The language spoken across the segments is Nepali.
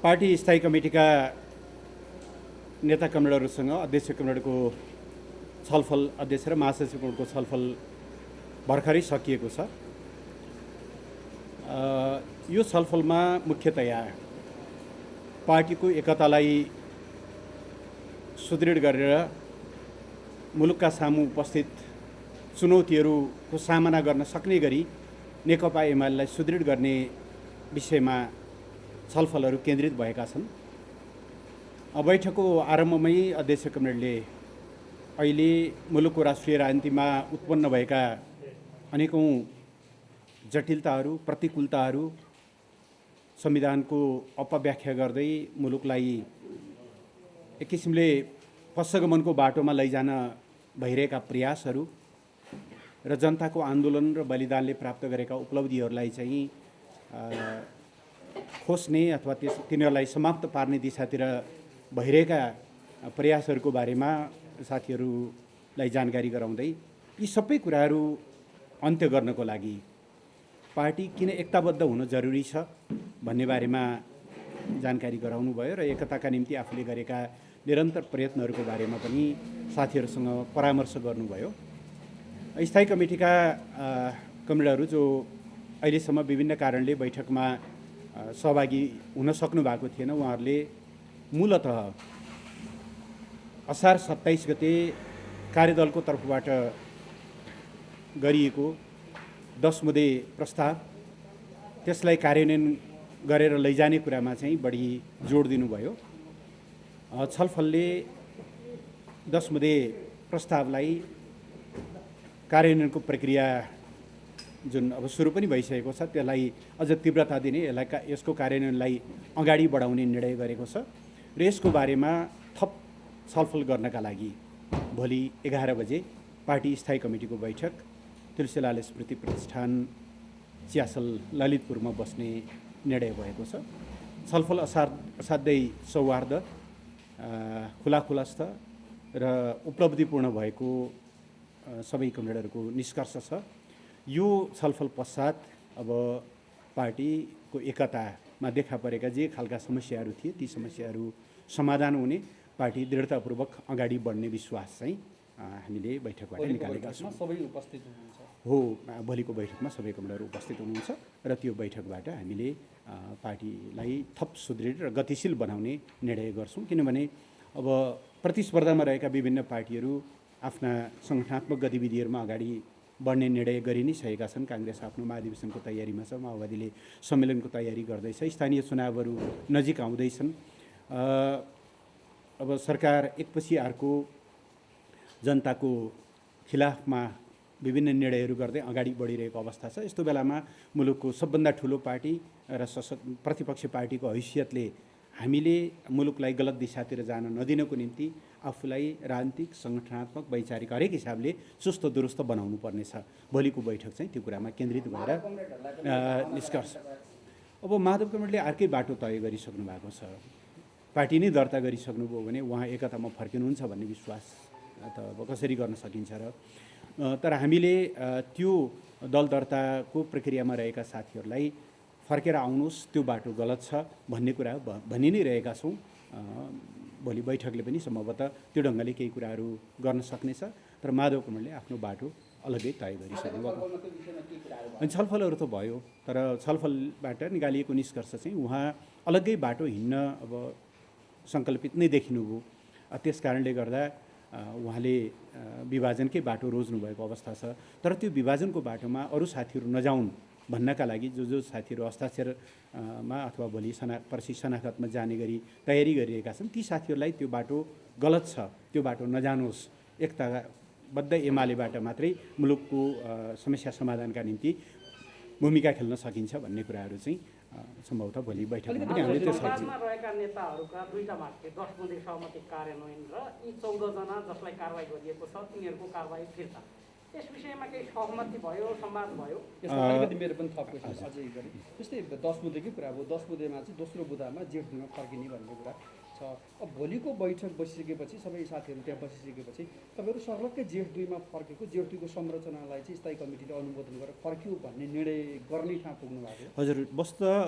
पार्टी स्थायी कमिटीका नेता कमरेडहरूसँग अध्यक्ष कमरेडको छलफल, अध्यक्ष र महासचिव कमरेडको छलफल भर्खरै सकिएको छ। यो छलफलमा मुख्यतया पार्टीको एकतालाई सुदृढ गरेर मुलुकका सामु उपस्थित चुनौतीहरूको सामना गर्न सक्ने गरी नेकपा एमालेलाई सुदृढ गर्ने विषयमा छलफलहरू केन्द्रित भएका छन्। बैठकको आरम्भमै अध्यक्ष कमरेडले अहिले मुलुकको राष्ट्रिय राजनीतिमा उत्पन्न भएका अनेकौं जटिलताहरू, प्रतिकूलताहरू, संविधानको अपव्याख्या गर्दै मुलुकलाई एक किसिमले पश्चगमनको बाटोमा लैजान भइरहेका प्रयासहरू र जनताको आन्दोलन र बलिदानले प्राप्त गरेका उपलब्धिहरूलाई चाहिँ खोज्ने अथवा तिनीहरूलाई समाप्त पार्ने दिशातिर भइरहेका प्रयासहरूको बारेमा साथीहरूलाई जानकारी गराउँदै यी सबै कुराहरू अन्त्य गर्नको लागि पार्टी किन एकताबद्ध हुन जरुरी छ भन्ने बारेमा जानकारी गराउनु भयो र एकताका निम्ति आफूले गरेका निरन्तर प्रयत्नहरूको बारेमा पनि साथीहरूसँग परामर्श गर्नुभयो। स्थायी कमिटीका कमरेडहरू जो अहिलेसम्म विभिन्न कारणले बैठकमा सहभागी हुन सक्नु भएको थिएन, उहाँहरूले मूलतः असार 27 गते कार्यदलको तर्फबाट गरिएको 10 मुदे प्रस्ताव त्यसलाई कार्यान्वयन गरेर लैजाने कुरामा चाहिँ बढी जोड दिनुभयो। छलफलले 10 मुदे प्रस्तावलाई कार्यान्वयनको प्रक्रिया जुन अब सुरु पनि भइसकेको छ त्यसलाई अझ तीव्रता दिने, यसको कार्यान्वयनलाई अगाडि बढाउने निर्णय गरेको छ र यसको बारेमा थप छलफल गर्नका लागि भोलि 11 बजे पार्टी स्थायी कमिटीको बैठक तुलसीलाल स्मृति प्रतिष्ठान चियासल ललितपुरमा बस्ने निर्णय भएको छ। छलफल असाध्यै सौहार्द, खुलाखुलस्त र उपलब्धिपूर्ण भएको सबै कमरेडहरूको निष्कर्ष छ। यो छलफल पश्चात अब पार्टीको एकतामा देखा परेका जे खालका समस्याहरू थिए ती समस्याहरू समाधान हुने, पार्टी दृढतापूर्वक अगाडि बढ्ने विश्वास चाहिँ हामीले बैठकबाट निकालेका छौँ। सबै उपस्थित हुनुहुन्छ हो, भोलिको बैठकमा सबै कमरेडहरू उपस्थित हुनुहुन्छ र त्यो बैठकबाट हामीले पार्टीलाई थप सुदृढ र गतिशील बनाउने निर्णय गर्छौँ। किनभने अब प्रतिस्पर्धामा रहेका विभिन्न पार्टीहरू आफ्ना सङ्गठनात्मक गतिविधिहरूमा अगाडि बढ्ने निर्णय गरि नै सकेका छन्। काङ्ग्रेस आफ्नो महाधिवेशनको तयारीमा छ, माओवादीले सम्मेलनको तयारी गर्दैछ, स्थानीय चुनावहरू नजिक आउँदैछन्। अब सरकार एकपछि अर्को जनताको खिलाफमा विभिन्न निर्णयहरू गर्दै अगाडि बढिरहेको अवस्था छ। यस्तो बेलामा मुलुकको सबभन्दा ठुलो पार्टी र प्रतिपक्षी पार्टीको हैसियतले हामीले मुलुकलाई गलत दिशातिर जान नदिनको निम्ति आफूलाई राजनीतिक, सङ्गठनात्मक, वैचारिक हरेक हिसाबले चुस्त दुरुस्त बनाउनु पर्नेछ। भोलिको बैठक चाहिँ त्यो कुरामा केन्द्रित भएर निष्कर्ष। अब माधव कमरेडले अर्कै बाटो तय गरिसक्नु भएको छ। पार्टी नै दर्ता गरिसक्नुभयो भने उहाँ एकतामा फर्किनुहुन्छ भन्ने विश्वास त अब कसरी गर्न सकिन्छ र तर हामीले त्यो दल दर्ताको प्रक्रियामा रहेका साथीहरूलाई फर्केर आउनुहोस्, त्यो बाटो गलत छ भन्ने कुरा भनि नै रहेका छौँ। भोलि बैठकले पनि सम्भवतः त्यो ढङ्गले केही कुराहरू गर्न सक्नेछ। तर माधव कमरेडले आफ्नो बाटो अलग्गै तय गरिसक्नुभयो। अनि छलफलहरू त भयो, तर छलफलबाट निकालिएको निष्कर्ष चाहिँ उहाँ अलग्गै बाटो हिँड्न अब सङ्कल्पित नै देखिनुभयो। त्यस कारणले गर्दा उहाँले विभाजनकै बाटो रोज्नुभएको अवस्था छ। तर त्यो विभाजनको बाटोमा अरू साथीहरू नजाउन् भन्नका लागि जो साथीहरू हस्ताक्षरमा अथवा भोलि पर्सि शनाखतमा जाने गरी तयारी गरिरहेका छन् ती साथीहरूलाई त्यो बाटो गलत छ, त्यो बाटो नजानुहोस्, एकताबद्ध एमालेबाट मात्रै मुलुकको समस्या समाधानका निम्ति भूमिका खेल्न सकिन्छ भन्ने कुराहरू चाहिँ सम्भवतः भोलि बैठकमा पनि हामीले त्यो सरकारमा रहेका नेताहरूका दुईटा माग थिए, 10 मुदे सहमति कार्यान्वयन र यी 14 जना जसलाई कारबाही गरिएको छ तिनीहरूको कारबाही फिर्ता। यस विषयमा केही सहमति भयो, संवाद भयो? यसमा अलिकति मेरो पनि थप क्वेसन अझै गरी जस्तै 10 मुदेकै कुरा हो। 10 मुदेमा चाहिँ दोस्रो बुदामा जेठ 2मा फर्किने भन्ने कुरा छ छ। अब भोलिको बैठक बसिसकेपछि सबै साथीहरू त्यहाँ बसिसकेपछि तपाईँहरू सर्लक्कै जेठ 2मा फर्केको, जेठ 2को संरचनालाई चाहिँ स्थायी कमिटीले अनुमोदन गरेर फर्क्यो भन्ने निर्णय गर्ने ठाउँ पुग्नु भएको हो। हजुर,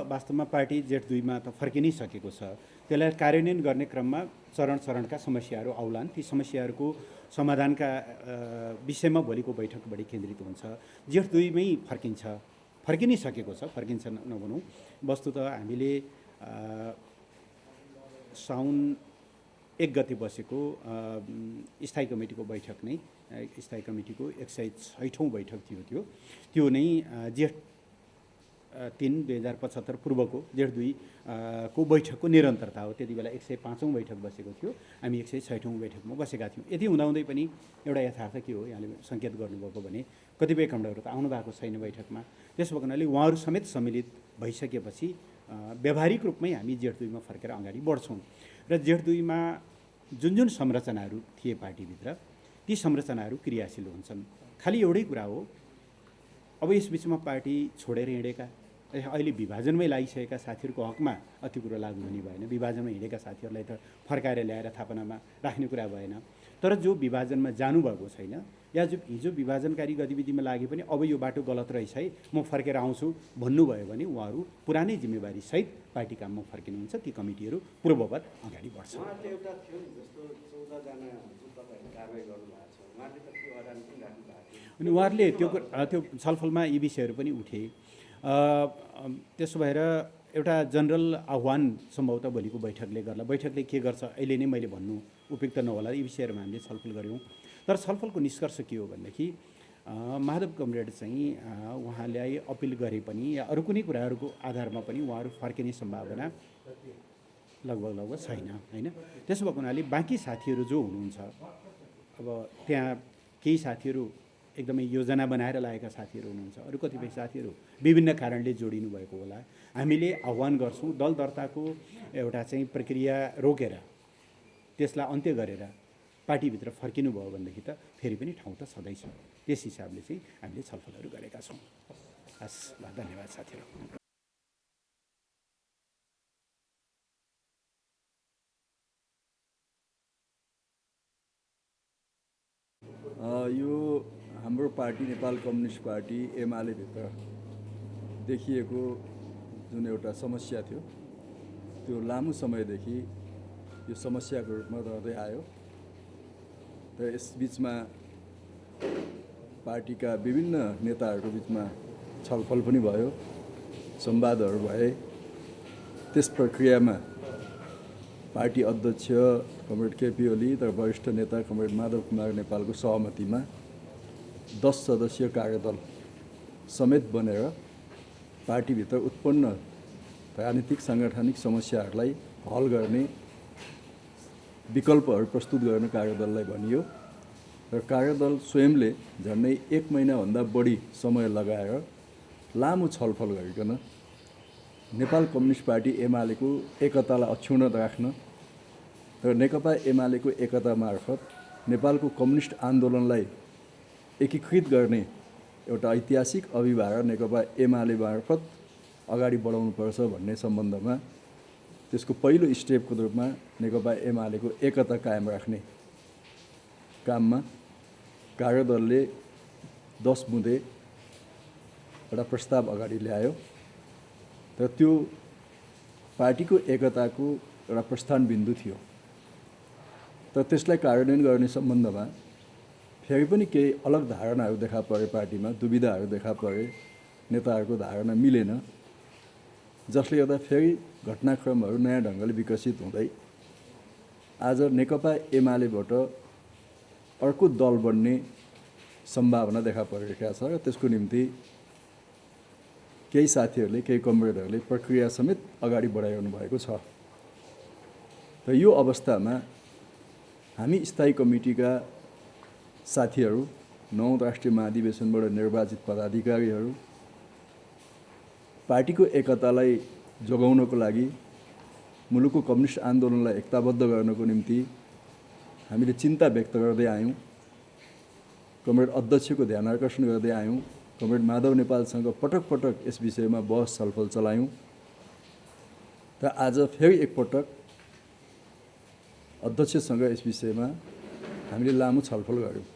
वास्तवमा पार्टी जेठ 2मा त फर्कि नै सकेको छ। त्यसलाई कार्यान्वयन गर्ने क्रममा चरणका समस्याहरू आउलान्। ती समस्याहरूको समाधानका विषयमा भोलिको बैठक बढी केन्द्रित हुन्छ। जेठ 2मै फर्कि नै सकेको छ, फर्किन्छ नभनौँ। वस्तुतः हामीले साउन 1 गते बसेको स्थायी कमिटीको बैठक नै स्थायी कमिटीको 106औं बैठक थियो। त्यो नै जेठ 3 2075 पूर्वको जेठ 2 को बैठकको निरन्तरता हो। त्यति बेला 105औं बैठक बसेको थियो, हामी 106औं बैठकमा बसेका थियौँ। यति हुँदाहुँदै पनि एउटा यथार्थ के हो, यहाँले सङ्केत गर्नुभएको भने कतिपय कमरेडहरू त आउनु भएको छैन बैठकमा। त्यसो भएको हुनाले उहाँहरू समेत सम्मिलित भइसकेपछि व्यावहारिक रूपमै हामी जेठ 2मा फर्केर अगाडि बढ्छौँ। र जेठ 2मा जुन संरचनाहरू थिए पार्टीभित्र, ती संरचनाहरू क्रियाशील हुन्छन्। खालि एउटै कुरा हो, अब यस बिचमा पार्टी छोडेर हिँडेका, अहिले विभाजनमै लागिसकेका साथीहरूको हकमा अति कुरो लागू हुने भएन। विभाजनमा हिँडेका साथीहरूलाई त फर्काएर ल्याएर थापनामा राख्ने कुरा भएन। तर जो विभाजनमा जानुभएको छैन या जो हिजो विभाजनकारी गतिविधिमा लागे पनि अब यो बाटो गलत रहेछ है, म फर्केर आउँछु भन्नुभयो भने उहाँहरू पुरानै जिम्मेवारीसहित पार्टी काममा फर्किनुहुन्छ। ती कमिटीहरू पूर्ववत अगाडि बढ्छ। अनि उहाँहरूले त्यो छलफलमा यी विषयहरू पनि उठे। त्यसो भएर एउटा जनरल आह्वान सम्भवतः भोलिको बैठकले गर्ला। बैठकले के गर्छ अहिले नै मैले भन्नु उपयुक्त नहोला। यी विषयहरूमा हामीले छलफल गऱ्यौँ। तर छलफलको निष्कर्ष के हो भनेदेखि माधव कमरेड चाहिँ उहाँलाई अपिल गरे पनि या अरू कुनै कुराहरूको आधारमा पनि उहाँहरू फर्किने सम्भावना लगभग छैन, होइन। त्यसो भएको हुनाले बाँकी साथीहरू जो हुनुहुन्छ, अब त्यहाँ केही साथीहरू एकदमै योजना बनाएर लागेका साथीहरू हुनुहुन्छ, अरू कतिपय साथीहरू विभिन्न कारणले जोडिनु भएको होला। हामीले आह्वान गर्छौँ दल दर्ताको एउटा चाहिँ प्रक्रिया रोकेर त्यसलाई अन्त्य गरेर पार्टीभित्र फर्किनु भयो भनेदेखि त फेरि पनि ठाउँ त छँदैछ। त्यस हिसाबले चाहिँ हामीले छलफलहरू गरेका छौँ। हस्, ल, धन्यवाद साथीहरू। यो हाम्रो party Nepal communist party Emale भित्र देखिएको जुन एउटा समस्या थियो, त्यो लामो समयदेखि यो समस्याको रूपमा रहँदै आयो। र यस बिचमा पार्टीका विभिन्न नेताहरूको बिचमा छलफल पनि भयो, संवादहरू भए। त्यस प्रक्रियामा पार्टी अध्यक्ष कमरेड केपी ओली र वरिष्ठ नेता कमरेड माधव कुमार नेपालको सहमतिमा 10 सदस्यीय कार्यदल समेत बनेर पार्टीभित्र उत्पन्न राजनीतिक साङ्गठनिक समस्याहरूलाई हल गर्ने विकल्पहरू प्रस्तुत गर्न कार्यदललाई भनियो। र कार्यदल स्वयंले झन्डै 1 महिनाभन्दा बढी समय लगाएर लामो छलफल गरिकन नेपाल कम्युनिस्ट पार्टी एमालेको एकतालाई अक्षुण्ण राख्न र नेकपा एमालेको एकता मार्फत नेपालको कम्युनिस्ट आन्दोलनलाई एकीकृत गर्ने एउटा ऐतिहासिक अभिभार नेकपा एमाले मार्फत अगाडि बढाउनुपर्छ भन्ने सम्बन्धमा त्यसको पहिलो स्टेपको रूपमा नेकपा एमालेको एकता कायम राख्ने काममा कार्यदलले 10 बुँदे एउटा प्रस्ताव अगाडि ल्यायो। र त्यो पार्टीको एकताको एउटा प्रस्थान बिन्दु थियो। तर त्यसलाई कार्यान्वयन गर्ने सम्बन्धमा फेरि पनि केही अलग धारणाहरू देखा परे, पार्टीमा दुविधाहरू देखा परे, नेताहरूको धारणा मिलेन, जसले गर्दा फेरि घटनाक्रमहरू नयाँ ढङ्गले विकसित हुँदै आज नेकपा एमालेबाट अर्को दल बन्ने सम्भावना देखा परिरहेको छ। र त्यसको निम्ति केही साथीहरूले, केही कमरेडहरूले प्रक्रिया समेत अगाडि बढाइरहनु भएको छ। र यो अवस्थामा हामी स्थायी कमिटीका साथीहरू, 9 राष्ट्रिय महाधिवेशनबाट निर्वाचित पदाधिकारीहरू पार्टीको एकतालाई जोगाउनको लागि, मुलुकको कम्युनिस्ट आन्दोलनलाई एकताबद्ध गर्नको निम्ति हामीले चिन्ता व्यक्त गर्दै आयौँ। कमरेड अध्यक्षको ध्यान आकर्षण गर्दै आयौँ। कमरेड माधव नेपालसँग पटक पटक यस विषयमा बहस छलफल चलायौँ। र आज फेरि एकपटक अध्यक्षसँग यस विषयमा हामीले लामो छलफल गऱ्यौँ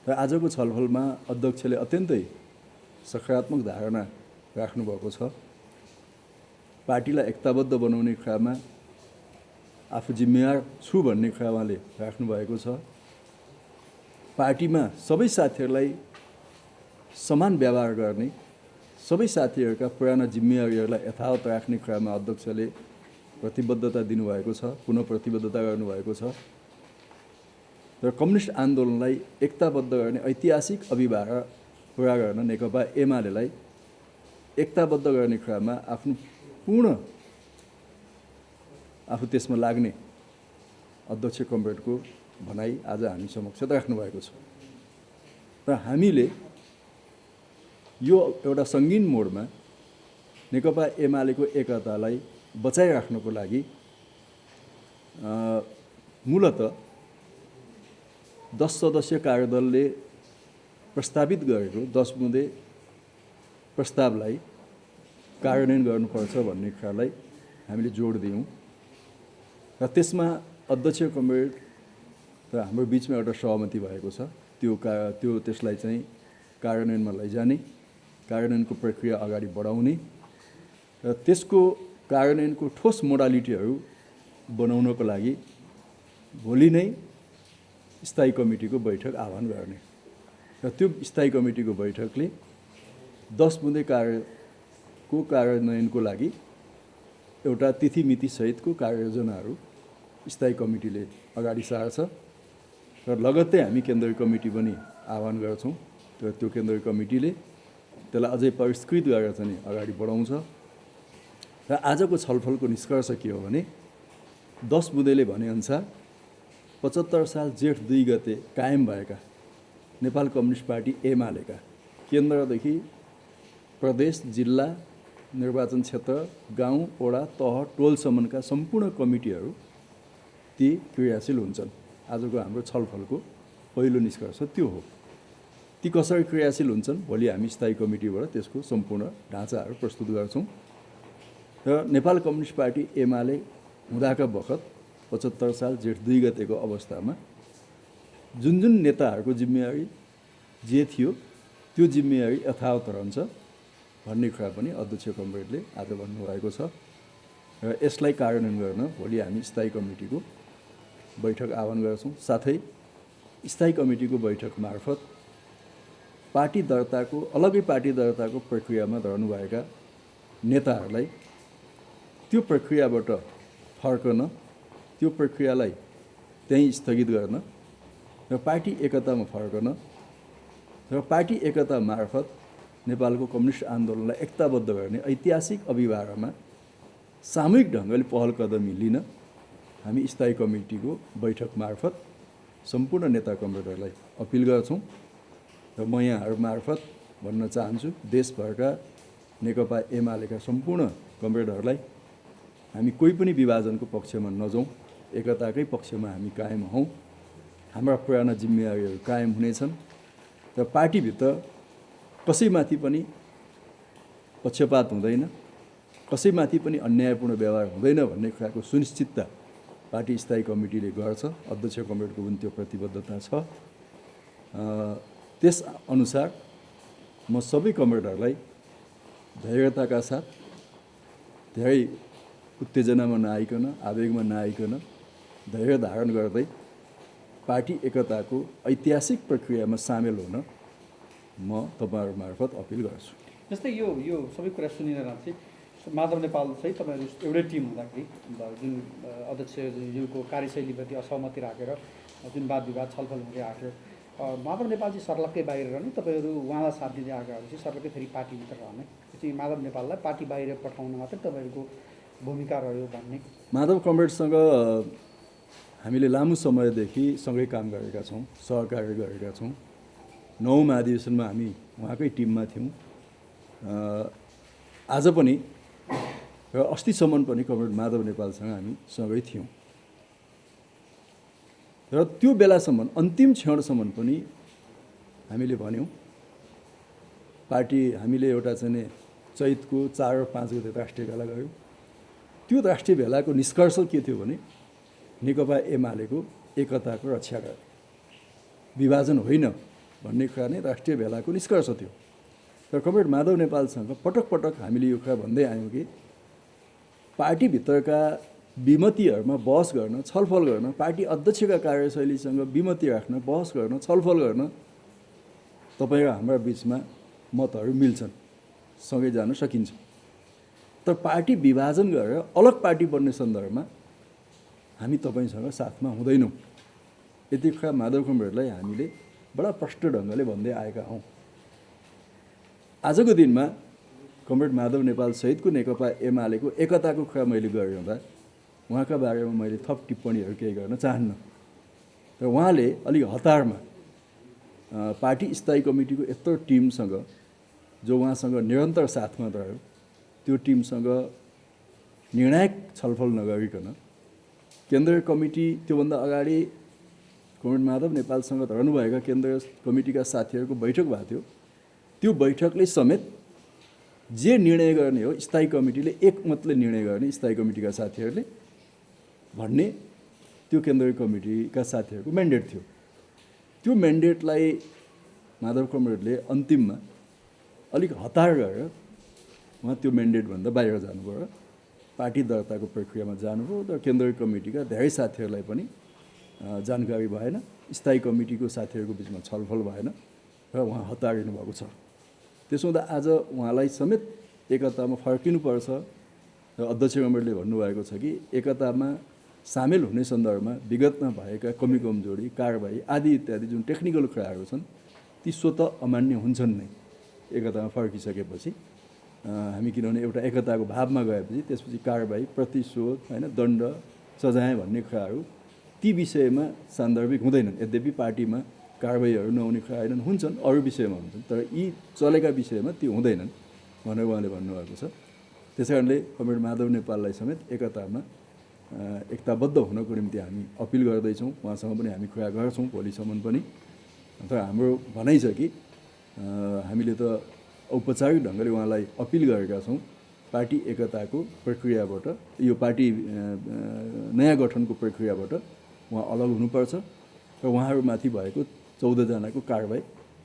र आजको छलफलमा अध्यक्षले अत्यन्तै सकारात्मक धारणा राख्नुभएको छ। पार्टीलाई एकताबद्ध बनाउने क्रममा आफू जिम्मेवार छु भन्ने कुरा उहाँले राख्नुभएको छ। पार्टीमा सबै साथीहरूलाई समान व्यवहार गर्ने, सबै साथीहरूका पुराना जिम्मेवारीहरूलाई यथावत राख्ने क्रममा अध्यक्षले प्रतिबद्धता दिनुभएको छ, पुनः प्रतिबद्धता गर्नुभएको छ र कम्युनिस्ट आन्दोलनलाई एकताबद्ध गर्ने ऐतिहासिक अभिभार पुरा गर्न नेकपा एमालेलाई एकताबद्ध गर्ने क्रममा आफ्नो पूर्ण आफू त्यसमा लाग्ने अध्यक्ष कमरेडको भनाइ आज हामी समक्ष राख्नुभएको छ र हामीले यो एउटा सङ्गीन मोडमा नेकपा एमालेको एकतालाई बचाइराख्नको लागि मूलत 10 सदस्यीय कार्यदलले प्रस्तावित गरेको 10 बुँदे प्रस्तावलाई कार्यान्वयन गर्नुपर्छ भन्ने कुरालाई हामीले जोड दियौँ र त्यसमा अध्यक्ष कमरेड र हाम्रो बिचमा एउटा सहमति भएको छ। त्यसलाई चाहिँ कार्यान्वयनमा लैजाने, कार्यान्वयनको प्रक्रिया अगाडि बढाउने र त्यसको कार्यान्वयनको ठोस मोडालिटीहरू बनाउनको लागि भोलि नै स्थायी कमिटीको बैठक आह्वान गर्ने र त्यो स्थायी कमिटीको बैठकले 10 बुँदे कार्यको कार्यान्वयनको लागि एउटा तिथिमिति सहितको कार्ययोजनाहरू स्थायी कमिटीले अगाडि सार्छ र लगत्तै हामी केन्द्रीय कमिटी पनि आह्वान गर्छौँ र त्यो केन्द्रीय कमिटीले त्यसलाई अझै परिष्कृत गरेर चाहिँ अगाडि बढाउँछ र आजको छलफलको निष्कर्ष के हो भने 10 बुँदेले भनेअनुसार 75 साल जेठ 2 गते कायम भएका नेपाल कम्युनिस्ट पार्टी एमालेका केन्द्रदेखि प्रदेश, जिल्ला, निर्वाचन क्षेत्र, गाउँ, वडा, तह, टोलसम्मका सम्पूर्ण कमिटीहरू ती क्रियाशील हुन्छन्। आजको हाम्रो छलफलको पहिलो निष्कर्ष त्यो हो। ती कसरी क्रियाशील हुन्छन् भोलि हामी स्थायी कमिटीबाट त्यसको सम्पूर्ण ढाँचाहरू प्रस्तुत गर्छौँ र नेपाल कम्युनिस्ट पार्टी एमाले हुँदाका बखत 75 साल जेठ 2 गतेको अवस्थामा जुन जुन नेताहरूको जिम्मेवारी जे थियो त्यो जिम्मेवारी यथावत रहन्छ भन्ने कुरा पनि अध्यक्ष कमरेडले आज भन्नुभएको छ र यसलाई कार्यान्वयन गर्न भोलि हामी स्थायी कमिटीको बैठक आह्वान गर्छौँ। साथै स्थायी कमिटीको बैठक मार्फत पार्टी दर्ताको अलग्गै पार्टी दर्ताको प्रक्रियामा रहनुभएका नेताहरूलाई त्यो प्रक्रियाबाट फर्कन, त्यो प्रक्रियालाई त्यहीँ स्थगित गर्न र पार्टी एकतामा फर्कन र पार्टी एकता मार्फत नेपालको कम्युनिस्ट आन्दोलनलाई एकताबद्ध गर्ने ऐतिहासिक अभिभारमा सामूहिक ढङ्गले पहल कदमी लिन हामी स्थायी कमिटीको बैठक मार्फत सम्पूर्ण नेता कमरेडहरूलाई अपिल गर्छौँ र म यहाँहरू मार्फत भन्न चाहन्छु देशभरका नेकपा एमालेका सम्पूर्ण कमरेडहरूलाई हामी कोही पनि विभाजनको पक्षमा नजाउँ, एकताकै पक्षमा हामी कायम हौँ। हाम्रा पुराना जिम्मेवारीहरू कायम हुनेछन् र पार्टीभित्र कसैमाथि पनि पक्षपात हुँदैन, कसैमाथि पनि अन्यायपूर्ण व्यवहार हुँदैन भन्ने कुराको सुनिश्चितता पार्टी स्थायी कमिटीले गर्छ। अध्यक्ष कमरेडको पनि त्यो प्रतिबद्धता छ। त्यसअनुसार म सबै कमरेडहरूलाई धैर्यताका साथ, धेरै उत्तेजनामा नआइकन, आवेगमा नआइकन धैर्य धारण गर्दै पार्टी एकताको ऐतिहासिक प्रक्रियामा सामेल हुन म तपाईँहरू मार्फत अपिल गर्छु। जस्तै यो सबै कुरा सुनेर चाहिँ माधव नेपाल चाहिँ तपाईँहरू एउटै टिम हुँदाखेरि जुन अध्यक्षज्यूको कार्यशैलीप्रति असहमति राखेर जुन वाद विवाद छलफल हुँदै आएको माधव नेपाल चाहिँ सर्लक्कै बाहिर रहने, तपाईँहरू उहाँलाई साथ दिँदै आएकाहरू चाहिँ सर्लक्कै फेरि पार्टीभित्र रहने, चाहिँ माधव नेपाललाई पार्टी बाहिर पठाउन मात्रै तपाईँहरूको भूमिका रह्यो भन्ने। माधव कमरेडसँग हामीले लामो समयदेखि सँगै काम गरेका छौँ, सहकार्य गरेका छौँ। 9 महाधिवेशनमा हामी उहाँकै टिममा थियौँ। आज पनि र अस्तिसम्म पनि कमरेड माधव नेपालसँग हामी सँगै थियौँ र त्यो बेलासम्म अन्तिम क्षणसम्म पनि हामीले भन्यौँ पार्टी हामीले एउटा चाहिँ चैतको 4 र 5 गते राष्ट्रिय भेला गऱ्यौँ। त्यो राष्ट्रिय भेलाको निष्कर्ष के थियो भने नेकपा एमालेको एकताको रक्षा गरे, विभाजन होइन भन्ने कुरा नै राष्ट्रिय भेलाको निष्कर्ष थियो। तर कमरेड माधव नेपालसँग पटक पटक हामीले यो कुरा भन्दै आयौँ कि पार्टीभित्रका विमतिहरूमा बहस गर्न, छलफल गर्न, पार्टी अध्यक्षका कार्यशैलीसँग विमति राख्न, बहस गर्न, छलफल गर्न तपाईँ र हाम्रा बिचमा मतहरू मिल्छन्, सँगै जान सकिन्छ। तर पार्टी विभाजन गरेर अलग पार्टी बन्ने सन्दर्भमा हामी तपाईँसँग साथमा हुँदैनौँ। यति कुरा माधव कमरेडलाई हामीले बडा प्रष्ट ढङ्गले भन्दै आएका हौँ। आजको दिनमा कमरेड माधव नेपाल सहितको नेकपा एमालेको एकताको कुरा मैले गरिरहँदा उहाँका बारेमा मैले थप टिप्पणीहरू केही गर्न चाहन्न। र उहाँले अलिक हतारमा पार्टी स्थायी कमिटीको यत्रो टिमसँग जो उहाँसँग निरन्तर साथमा रह्यो त्यो टिमसँग निर्णायक छलफल नगरिकन केन्द्रीय कमिटी त्योभन्दा अगाडि कमरेड माधव नेपालसँग रहनुभएका केन्द्रीय कमिटीका साथीहरूको बैठक भएको थियो। त्यो बैठकले समेत जे निर्णय गर्ने हो स्थायी कमिटीले एकमतले निर्णय गर्ने स्थायी कमिटीका साथीहरूले भन्ने त्यो केन्द्रीय कमिटीका साथीहरूको म्यान्डेट थियो। त्यो म्यान्डेटलाई माधव कमरेडले अन्तिममा अलिक हतार गरेर उहाँ त्यो म्यान्डेटभन्दा बाहिर जानुभयो र पार्टी दर्ताको प्रक्रियामा जानुभयो र केन्द्रीय कमिटीका धेरै साथीहरूलाई पनि जानकारी भएन, स्थायी कमिटीको साथीहरूको बिचमा छलफल भएन र उहाँ हतारिनु भएको छ। त्यसो हुँदा आज उहाँलाई समेत एकतामा फर्किनुपर्छ र अध्यक्ष कमरेडले भन्नुभएको छ कि एकतामा सामेल हुने सन्दर्भमा विगतमा भएका कमी कमजोरी, कारबाही आदि इत्यादि जुन टेक्निकल कुराहरू छन् ती स्वतः अमान्य हुन्छन् नै एकतामा फर्किसकेपछि। हामी किनभने एउटा एकताको भावमा गएपछि त्यसपछि कारबाही, प्रतिशोध, होइन, दण्ड, सजाय भन्ने कुराहरू ती विषयमा सान्दर्भिक हुँदैनन्। यद्यपि पार्टीमा कारबाहीहरू नहुने कुराहरू हुन्छन्, अरू विषयमा हुन्छन्, तर यी चलेका विषयमा त्यो हुँदैनन् भनेर उहाँले भन्नुभएको छ। त्यसै कारणले कमरेड माधव नेपाललाई समेत एकतामा एकताबद्ध हुनको निम्ति हामी अपिल गर्दैछौँ। उहाँसँग पनि हामी कुरा गर्छौँ भोलिसम्म पनि। तर हाम्रो भनाइ छ कि हामीले त औपचारिक ढङ्गले उहाँलाई अपिल गरेका छौँ पार्टी एकताको प्रक्रियाबाट, यो पार्टी नयाँ गठनको प्रक्रियाबाट उहाँ अलग हुनुपर्छ र उहाँहरूमाथि भएको 14 जनाको कारबाही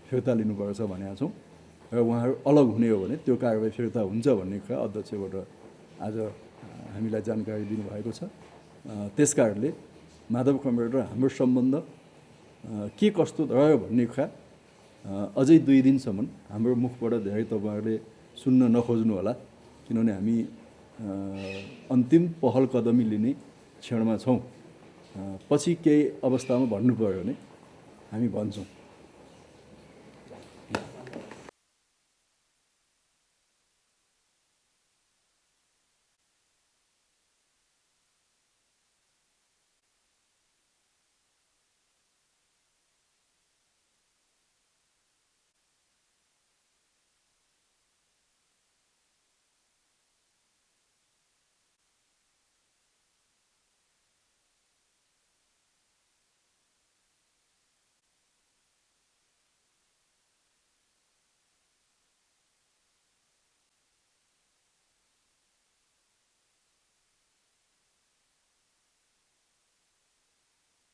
फिर्ता लिनुपर्छ भनेका छौँ। र उहाँहरू अलग हुने हो भने त्यो कारबाही फिर्ता हुन्छ भन्ने कुरा अध्यक्षबाट आज हामीलाई जानकारी दिनुभएको छ। त्यसकारणले माधव कमरेड र हाम्रो सम्बन्ध के कस्तो रह्यो भन्ने कुरा अझै 2 दिनसम्म हाम्रो मुखबाट धेरै तपाईँहरूले सुन्न नखोज्नु होला, किनभने हामी अन्तिम पहल कदमी लिने क्षणमा छौँ। पछि केही अवस्थामा भन्नु पर्यो भने हामी भन्छौँ।